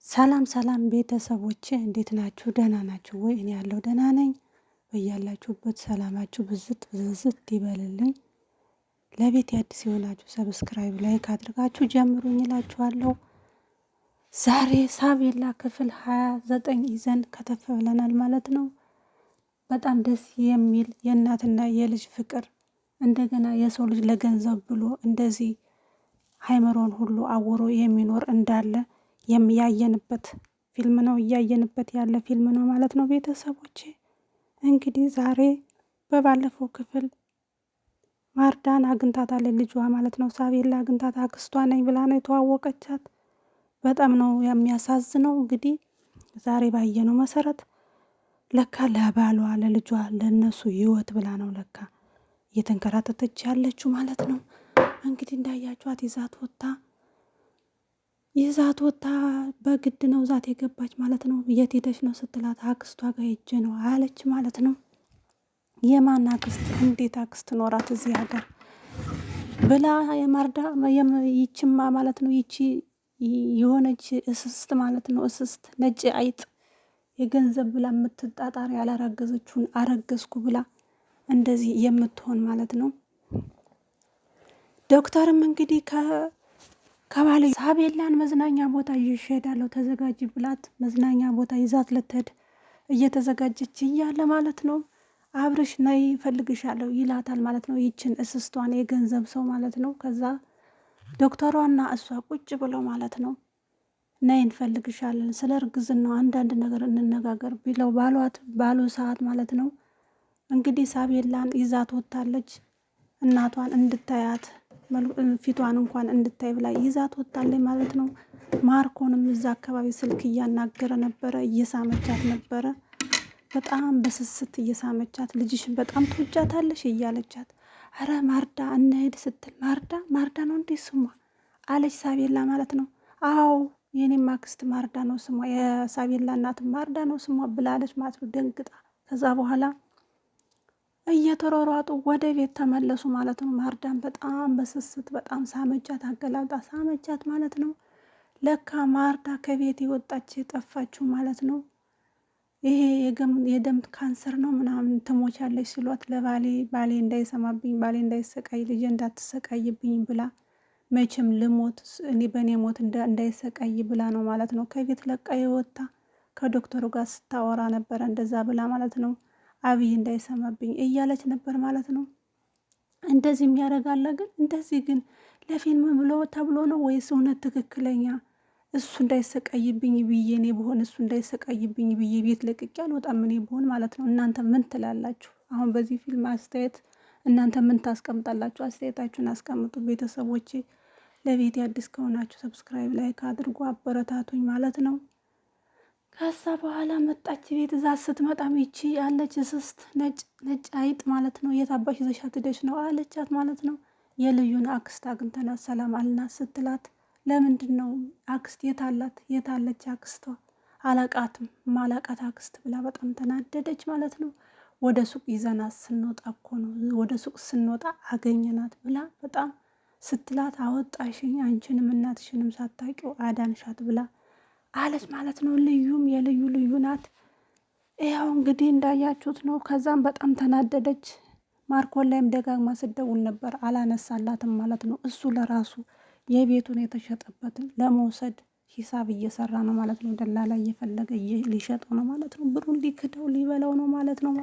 ሰላም ሰላም ቤተሰቦቼ እንዴት ናችሁ? ደህና ናችሁ ወይ? እኔ ያለው ደህና ነኝ። በያላችሁበት ሰላማችሁ ብዝት ብዝት ይበልልኝ። ለቤት አዲስ የሆናችሁ ሰብስክራይብ ላይክ አድርጋችሁ ጀምሩኝ እላችኋለሁ። ዛሬ ሳቤላ ክፍል 29 ይዘን ከተፍ ብለናል ማለት ነው። በጣም ደስ የሚል የእናትና የልጅ ፍቅር፣ እንደገና የሰው ልጅ ለገንዘብ ብሎ እንደዚህ ሃይመሮን ሁሉ አውሮ የሚኖር እንዳለ የሚያየንበት ፊልም ነው። እያየንበት ያለ ፊልም ነው ማለት ነው ቤተሰቦቼ። እንግዲህ ዛሬ በባለፈው ክፍል ማርዳን አግኝታታለች ልጇ ማለት ነው። ሳቤላ አግኝታት አክስቷ ነኝ ብላ ነው የተዋወቀቻት። በጣም ነው የሚያሳዝነው። እንግዲህ ዛሬ ባየነው መሰረት ለካ ለባሏ ለልጇ ለነሱ ህይወት ብላ ነው ለካ እየተንከራተተች ያለችው ማለት ነው። እንግዲህ እንዳያችኋት ይዛት ወታ በግድ ነው ዛት የገባች ማለት ነው። የት ሄደች ነው ስትላት አክስቷ ጋር ሄጄ ነው አለች ማለት ነው። የማን አክስት? እንዴት አክስት ኖራት እዚህ ሀገር ብላ የማርዳ ይችማ ማለት ነው። ይቺ የሆነች እስስት ማለት ነው። እስስት ነጭ አይጥ የገንዘብ ብላ የምትጣጣር ያላረገዘችውን አረገዝኩ ብላ እንደዚህ የምትሆን ማለት ነው። ዶክተርም እንግዲህ ከባለ ሳቤላን መዝናኛ ቦታ ይዤ እሄዳለሁ ተዘጋጅ ብላት መዝናኛ ቦታ ይዛት ልትሄድ እየተዘጋጀች እያለ ማለት ነው አብርሽ ነይ እፈልግሻለሁ ይላታል ማለት ነው። ይችን እስስቷን የገንዘብ ሰው ማለት ነው። ከዛ ዶክተሯና እሷ ቁጭ ብለው ማለት ነው ነይ እንፈልግሻለን፣ ስለ እርግዝናው አንዳንድ ነገር እንነጋገር ቢለው ባሉ ሰዓት ማለት ነው እንግዲህ ሳቤላን ይዛት ወጥታለች። እናቷን እንድታያት ፊቷን እንኳን እንድታይ ብላ ይዛት ወጥታለች ማለት ነው። ማርኮንም እዛ አካባቢ ስልክ እያናገረ ነበረ፣ እየሳመቻት ነበረ። በጣም በስስት እየሳመቻት ልጅሽን በጣም ትወጃታለሽ እያለቻት፣ አረ ማርዳ እንሄድ ስትል ማርዳ ነው እንዴ ስሟ አለች ሳቤላ ማለት ነው። አዎ የኔም አክስት ማርዳ ነው ስሟ፣ የሳቤላ እናት ማርዳ ነው ስሟ ብላለች ማለት ነው ደንግጣ። ከዛ በኋላ እየተሯሯጡ ወደ ቤት ተመለሱ ማለት ነው። ማርዳን በጣም በስስት በጣም ሳመቻት፣ አገላብጣ ሳመቻት ማለት ነው። ለካ ማርዳ ከቤት የወጣች የጠፋችው ማለት ነው ይሄ የደም ካንሰር ነው ምናምን ትሞቻለች ሲሏት ባሌ እንዳይሰማብኝ፣ ባሌ እንዳይሰቃይ፣ ልጄ እንዳትሰቃይብኝ ብላ መቼም ልሞት እኔ በእኔ ሞት እንዳይሰቃይ ብላ ነው ማለት ነው ከቤት ለቃ የወጣ። ከዶክተሩ ጋር ስታወራ ነበረ እንደዛ ብላ ማለት ነው። አብይ እንዳይሰማብኝ እያለች ነበር ማለት ነው። እንደዚህ የሚያደርጋለ ግን እንደዚህ ግን ለፊልም ብሎ ተብሎ ነው ወይስ እውነት ትክክለኛ እሱ እንዳይሰቃይብኝ ብዬ እኔ ብሆን እሱ እንዳይሰቃይብኝ ብዬ ቤት ለቅቄ አልወጣም እኔ ብሆን ማለት ነው። እናንተ ምን ትላላችሁ? አሁን በዚህ ፊልም አስተያየት እናንተ ምን ታስቀምጣላችሁ? አስተያየታችሁን አስቀምጡ ቤተሰቦቼ። ለቤት አዲስ ከሆናችሁ ሰብስክራይብ ላይክ አድርጎ አበረታቱኝ ማለት ነው። ከዛ በኋላ መጣች ቤት። እዛ ስትመጣም ይቺ ያለች እስስት ነጭ አይጥ ማለት ነው የት አባሽ ይዘሻት ሄደሽ ነው አለቻት ማለት ነው። የልዩን አክስት አግኝተናት ሰላም አልናት ስትላት፣ ለምንድን ነው አክስት የታለች አክስቷ? አላቃትም ማላቃት አክስት ብላ በጣም ተናደደች ማለት ነው። ወደ ሱቅ ይዘናት ስንወጣ እኮ ነው ወደ ሱቅ ስንወጣ አገኘናት ብላ በጣም ስትላት፣ አወጣሽኝ አንቺንም እናትሽንም ሳታውቂው አዳንሻት ብላ አለች ማለት ነው። ልዩም የልዩ ናት። ያው እንግዲህ እንዳያችሁት ነው። ከዛም በጣም ተናደደች። ማርኮን ላይም ደጋግማ ስደውል ነበር አላነሳላትም ማለት ነው። እሱ ለራሱ የቤቱን የተሸጠበትን ለመውሰድ ሂሳብ እየሰራ ነው ማለት ነው። ደላላ እየፈለገ ሊሸጠው ነው ማለት ነው። ብሩን ሊክደው ሊበላው ነው ማለት ነው።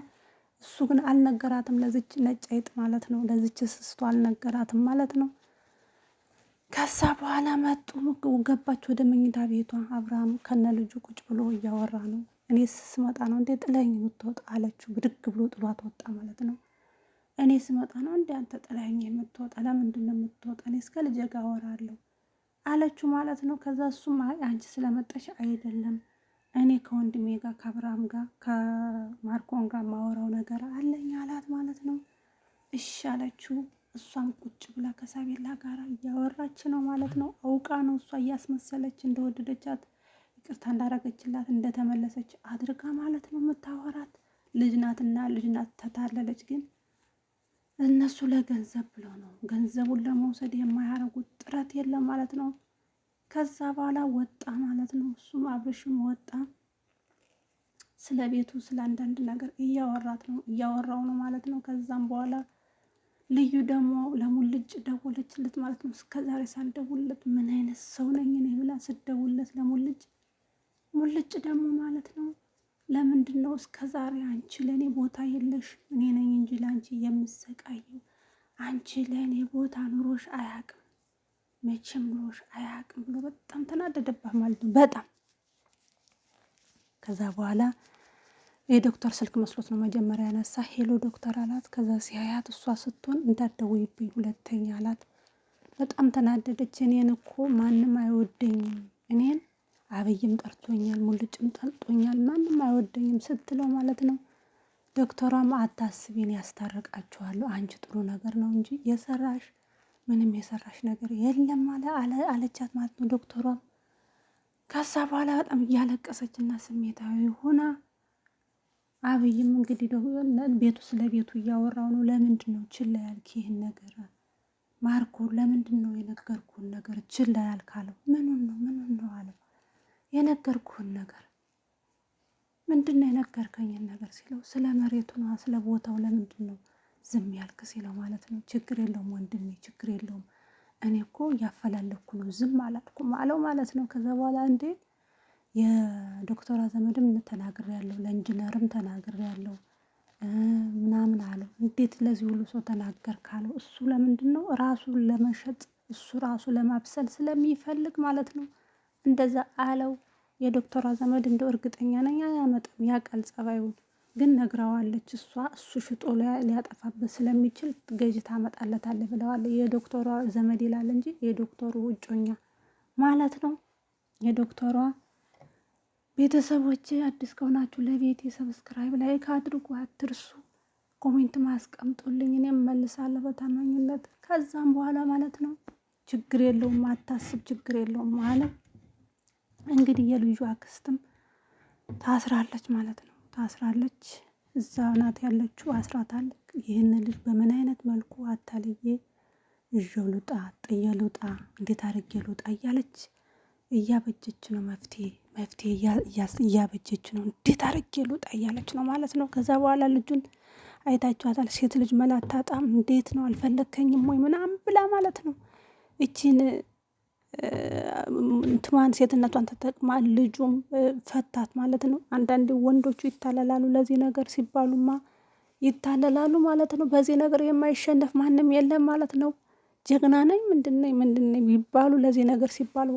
እሱ ግን አልነገራትም ለዚች ነጭ አይጥ ማለት ነው። ለዚች ስስቱ አልነገራትም ማለት ነው። ከዛ በኋላ መጡ። ገባች ወደ መኝታ ቤቷ። አብርሃም ከነ ልጁ ቁጭ ብሎ እያወራ ነው። እኔ ስመጣ ነው እንዴ ጥለኝ የምትወጣ አለችው። ብድግ ብሎ ጥሏት ወጣ ማለት ነው። እኔ ስመጣ ነው እንዴ አንተ ጥለኝ የምትወጣ? ለምንድን ነው የምትወጣ? እኔ እስከ ልጄ ጋር አወራለሁ አለችው ማለት ነው። ከዛ እሱም አንቺ ስለመጣሽ አይደለም እኔ ከወንድሜ ጋር ከአብርሃም ጋር ከማርኮን ጋር ማወራው ነገር አለኝ አላት ማለት ነው። እሺ አለችው። እሷም ቁጭ ብላ ከሳቤላ ጋር እያወራች ነው ማለት ነው። አውቃ ነው እሷ እያስመሰለች እንደወደደቻት ይቅርታ እንዳረገችላት እንደተመለሰች አድርጋ ማለት ነው የምታወራት። ልጅ ናት ተታለለች። ግን እነሱ ለገንዘብ ብለው ነው ገንዘቡን ለመውሰድ የማያደርጉት ጥረት የለም ማለት ነው። ከዛ በኋላ ወጣ ማለት ነው። እሱም አብርሽም ወጣ። ስለ ቤቱ ስለ አንዳንድ ነገር እያወራው ነው ማለት ነው። ከዛም በኋላ ልዩ ደግሞ ለሙልጭ ደወለችለት ማለት ነው። እስከዛሬ ሳልደውልለት ምን አይነት ሰው ነኝ እኔ ብላ ስደውልለት ለሙልጭ ሙልጭ ደግሞ ማለት ነው ለምንድን ነው እስከዛሬ አንቺ ለእኔ ቦታ የለሽ? እኔ ነኝ እንጂ ለአንቺ የምሰቃየው። አንቺ ለእኔ ቦታ ኑሮሽ አያውቅም፣ መቼም ኑሮሽ አያውቅም ብሎ በጣም ተናደደባት ማለት ነው። በጣም ከዛ በኋላ የዶክተር ስልክ መስሎት ነው መጀመሪያ ያነሳ። ሄሎ ዶክተር አላት። ከዛ ሲያያት እሷ ስትሆን እንዳትደውይብኝ ሁለተኛ አላት። በጣም ተናደደች። እኔን እኮ ማንም አይወደኝም፣ እኔን አብይም ጠርቶኛል፣ ሙልጭም ጠርቶኛል፣ ማንም አይወደኝም ስትለው ማለት ነው። ዶክተሯም አታስቢን ያስታርቃችኋለሁ፣ አንቺ ጥሩ ነገር ነው እንጂ ምንም የሰራሽ ነገር የለም አለቻት ማለት ነው ዶክተሯም። ከዛ በኋላ በጣም እያለቀሰች እና ስሜታዊ ሆና አብይም እንግዲህ ስለ ቤቱ እያወራው ነው። ለምንድን ነው ችላ ያልክ ይህን ነገር ማርኮ? ለምንድን ነው የነገርኩህን ነገር ችላ ያልካለው? ምኑን ነው አለው። የነገርኩህን ነገር ምንድን ነው የነገርከኝን ነገር ሲለው፣ ስለ መሬቱ ነው፣ ስለ ቦታው ለምንድን ነው ዝም ያልክ ሲለው ማለት ነው። ችግር የለውም ወንድሜ፣ ችግር የለውም፣ እኔ እኮ እያፈላለኩ ነው፣ ዝም አላልኩም አለው ማለት ነው። ከዛ በኋላ እንዴ የዶክተሯ ዘመድም ተናግሬያለሁ፣ ለኢንጂነርም ተናግሬያለሁ ምናምን አለው። እንዴት ለዚህ ሁሉ ሰው ተናገር ካለው፣ እሱ ለምንድን ነው ራሱን ለመሸጥ እሱ ራሱ ለማብሰል ስለሚፈልግ ማለት ነው እንደዛ አለው። የዶክተሯ ዘመድ እንደው እርግጠኛ ነኝ አያመጣም፣ ያውቃል ጸባዩን፣ ግን ነግረዋለች እሱ ሽጦ ሊያጠፋበት ስለሚችል ገዥ ታመጣለታለች ብለዋል። የዶክተሯ ዘመድ ይላል እንጂ የዶክተሩ እጮኛ ማለት ነው። የዶክተሯ ቤተሰቦች አዲስ ከሆናችሁ ለቤቴ ሰብስክራይብ ላይክ አድርጉ፣ አትርሱ፣ ኮሜንት ማስቀምጡልኝ፣ እኔም መልሳለሁ በታማኝነት። ከዛም በኋላ ማለት ነው ችግር የለውም አታስብ፣ ችግር የለውም ማለት እንግዲህ የልጁ አክስትም ታስራለች ማለት ነው። ታስራለች፣ እዛ ናት ያለችው፣ አስራታለች። ይህን ልጅ በምን አይነት መልኩ አታልዬ ይዤው ልውጣ፣ ጥዬ ልውጣ፣ እንዴት አድርጌ ልውጣ እያለች እያበጀች ነው። መፍትሄ እያበጀች ነው። እንዴት አድርጌ ልውጣ እያለች ነው ማለት ነው። ከዛ በኋላ ልጁን አይታችኋታል። ሴት ልጅ መላ አታጣም። እንዴት ነው አልፈለከኝም ወይ ምናምን ብላ ማለት ነው እቺን እንትኗን ሴትነቷን ተጠቅማ ልጁም ፈታት ማለት ነው። አንዳንድ ወንዶቹ ይታለላሉ፣ ለዚህ ነገር ሲባሉማ ይታለላሉ ማለት ነው። በዚህ ነገር የማይሸነፍ ማንም የለም ማለት ነው። ጀግና ነኝ ምንድነኝ ቢባሉ ለዚህ ነገር ሲባሉ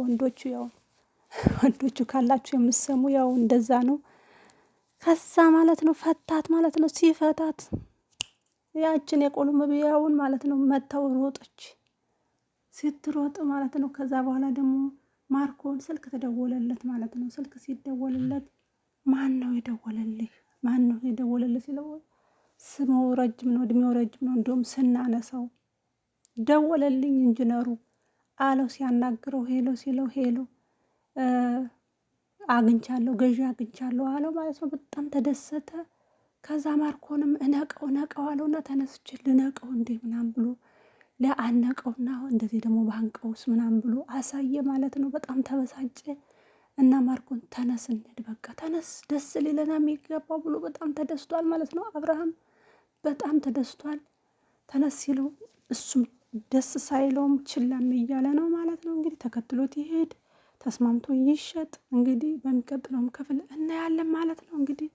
ወንዶቹ ካላችሁ የምትሰሙ ያው እንደዛ ነው። ከዛ ማለት ነው ፈታት ማለት ነው። ሲፈታት ያችን የቆሎምቢያውን ማለት ነው መታው ሮጠች። ስትሮጥ ማለት ነው። ከዛ በኋላ ደግሞ ማርኮን ስልክ ተደወለለት ማለት ነው። ስልክ ሲደወልለት ማን ነው የደወለልህ ሲለው ስሙ ረጅም ነው፣ እድሜው ረጅም ነው። እንዲሁም ስናነሳው ደወለልኝ ኢንጂነሩ አለው። ሲያናግረው ሄሎ ሲለው ሄሎ ገዢ አግኝቻለሁ አለው ማለት ነው። በጣም ተደሰተ። ከዛ ማርኮንም እነቀው አለውና ተነስቼ ልነቀው እንዴ ምናምን ብሎ ሊያነቀውና እንደዚህ ደግሞ ባንቀውስ ምናምን ብሎ አሳየ ማለት ነው። በጣም ተበሳጨ እና ማርኮን ተነስ እንሂድ፣ በቃ ተነስ፣ ደስ ሊለና የሚገባው ብሎ በጣም ተደስቷል ማለት ነው። አብርሃም በጣም ተደስቷል። ተነስ ሲለው እሱም ደስ ሳይለውም ችላም እያለ ነው ማለት ነው። እንግዲህ ተከትሎት ይሄድ፣ ተስማምቶ ይሸጥ። እንግዲህ በሚቀጥለውም ክፍል እናያለን ማለት ነው። እንግዲህ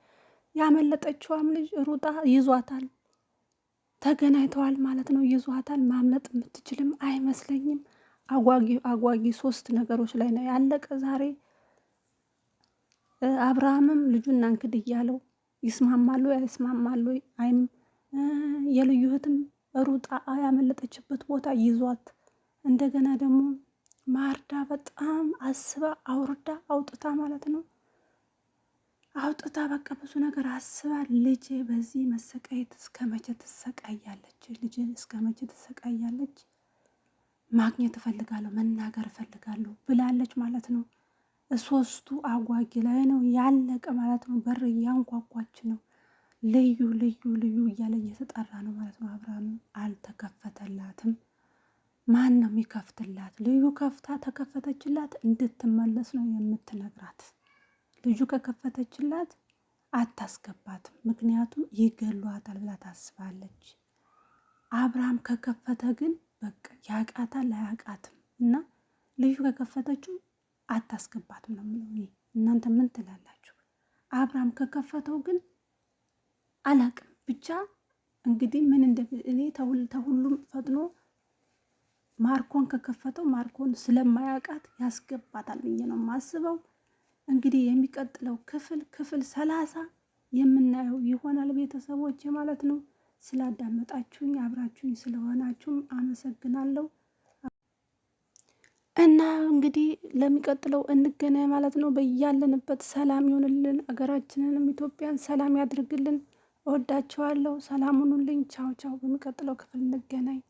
ያመለጠችዋም ልጅ ሩጣ ይዟታል፣ ተገናኝተዋል ማለት ነው። ይዟታል። ማምለጥ የምትችልም አይመስለኝም። አጓጊ 3 ነገሮች ላይ ነው ያለቀ ዛሬ። አብርሃምም ልጁን አንክድ እያለው ይስማማሉ አይስማማሉ አይም የልዩ እህትም ሩጣ ያመለጠችበት ቦታ ይዟት፣ እንደገና ደግሞ ማርዳ በጣም አስባ አውጥታ ማለት ነው። አውጥታ በቃ ብዙ ነገር አስባ ልጄ በዚህ መሰቃየት እስከ መቼ ትሰቃያለች? ልጄን እስከ መቼ ትሰቃያለች? ማግኘት እፈልጋለሁ፣ መናገር እፈልጋለሁ ብላለች ማለት ነው። 3ቱ አጓጊ ላይ ነው ያለቀ ማለት ነው። በር እያንኳኳች ነው። ልዩ እያለ እየተጠራ ነው ማለት ነው። አብርሃም አልተከፈተላትም። ማን ነው የሚከፍትላት? ልዩ ከፍታ ተከፈተችላት እንድትመለስ ነው የምትነግራት። ልጁ ከከፈተችላት አታስገባትም፣ ምክንያቱም ይገሏታል ብላ ታስባለች። አብርሃም ከከፈተ ግን በቃ ያቃታል አያቃትም። እና ልዩ ከከፈተችው አታስገባትም ነው የምለው። እናንተ ምን ትላላችሁ? አብርሃም ከከፈተው ግን አላቅም ብቻ እንግዲህ ምን እንደ እኔ ተሁሉም ፈጥኖ ማርኮን ከከፈተው ማርኮን ስለማያውቃት ያስገባታል ብዬ ነው የማስበው። እንግዲህ የሚቀጥለው ክፍል 30 የምናየው ይሆናል ቤተሰቦች ማለት ነው። ስላዳመጣችሁኝ አብራችሁኝ ስለሆናችሁም አመሰግናለሁ። እና እንግዲህ ለሚቀጥለው እንገናኝ ማለት ነው። በያለንበት ሰላም ይሆንልን፣ አገራችንንም ኢትዮጵያን ሰላም ያድርግልን። እወዳችኋለሁ። ሰላም ሁኑልኝ። ቻው ቻው። በሚቀጥለው ክፍል እንገናኝ።